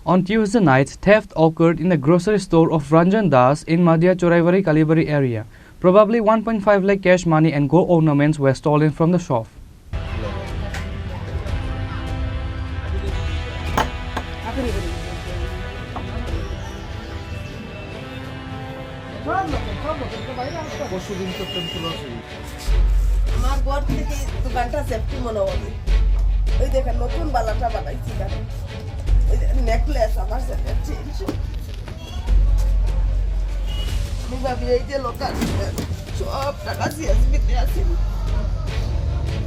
On Tuesday night, theft occurred in the grocery store of Rajan Das in Madhya Choraibari Kalibari area. Probably 1.5 lakh cash money and gold ornaments were stolen from the shop. আমার ঘর থেকে দোকানটা safety মনে হয় ওই দেখেন নতুন বালাটা বানাইছি কারণ ওই নেকলেস আমার সাথে চেঞ্জ আমি ভাবি এই যে লোকাল সব টাকা সিএসবিতে আছে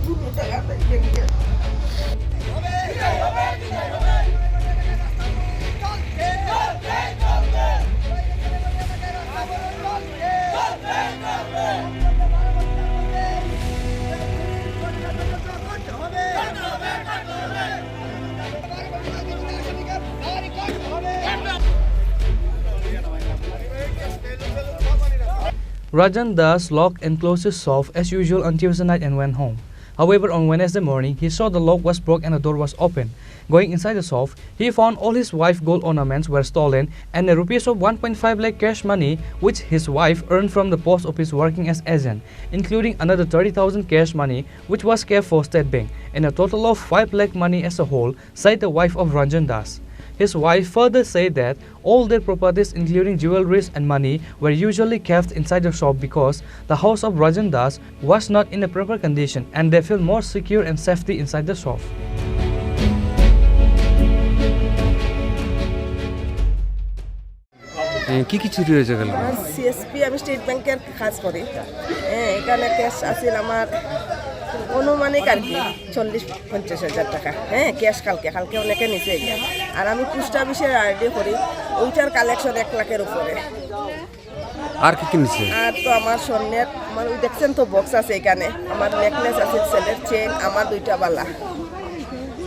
পুরো টাকাটা ব্যাংকে Rajan Das locked and closed his shop as usual on Tuesday night and went home. However, on Wednesday morning, he saw the lock was broken and the door was open. Going inside the shop, he found all his wife's gold ornaments were stolen and a rupees of 1.5 lakh cash money which his wife earned from the post office working as agent, including another 30,000 cash money which was kept for State Bank, and a total of 5 lakh money as a whole, said the wife of Rajan Das. His wife further said that all their properties including jewelries and money were usually kept inside the shop because the house of Rajan Das was not in a proper condition and they feel more secure and safety inside the shop. কি কি চুরি হয়েছে গেল? CSP আমি state ব্যাংকের কাজ করি এখানে ক্যাশ আছিল আমার অনুমানিক আর কি 40-50 হাজার টাকা ক্যাশ কালকে অনেকে নিচে গিয়া আর আমি পোস্ট অফিসের আরডি করি ওইটার কালেকশন 1 লাখের উপরে। আর কি কি নিছে? আর তো আমার স্বর্ণের আমার ওই দেখছেন তো বক্স আছে এখানে আমার নেকলেস আছে সেলের চেন আমার 2টা বালা।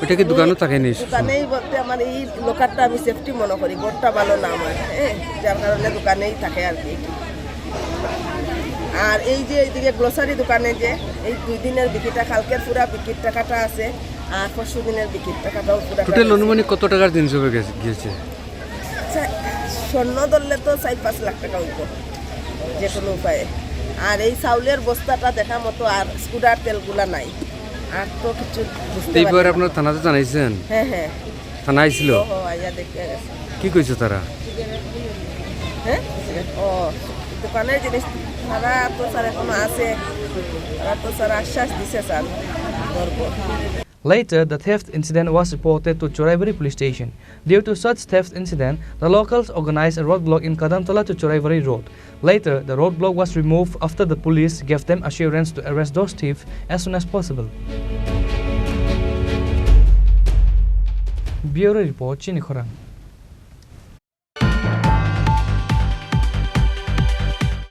ওটা কি দোকানে থাকে নিস? দোকানেই বলতে আমার এই লোকারটা আমি সেফটি মনে করি গোটটা ভালো না আমার যার কারণে দোকানেই থাকে আর কি। আর এই যে এইদিকে গ্রোসারি দোকানে যে এই 2 দিনের বিক্রিটা কালকের পুরা বিক্রির টাকাটা আছে আর পরশু দিনের বিক্রির টাকাটাও পুরা। টোটাল অনুমানিক কত টাকার জিনিস হবে গিয়েছে? স্বর্ণ ধরলে তো 4-5 লাখ টাকা হইব যে কোনো উপায়ে। আর এই চাউলের বস্তাটা দেখা মতো আর স্কুটার তেলগুলা নাই আর তো কিছু বুঝতে পারি। এইবার আপনারা থানাতে জানাইছেন? হ্যাঁ থানা আইছিল? আইয়া দেখে গেছে। কি কইছে তারা? দোকানের জিনিস তারা তো স্যার এখনো আছে তারা তো স্যার আশ্বাস দিছে স্যার ধরবো। Later, the theft incident was reported to Choraibari police station. Due to such theft incident, the locals organized a roadblock in Kadamtala to Choraibari road. Later, the roadblock was removed after the police gave them assurance to arrest those thieves as soon as possible. Bureau report, Chini Khorang.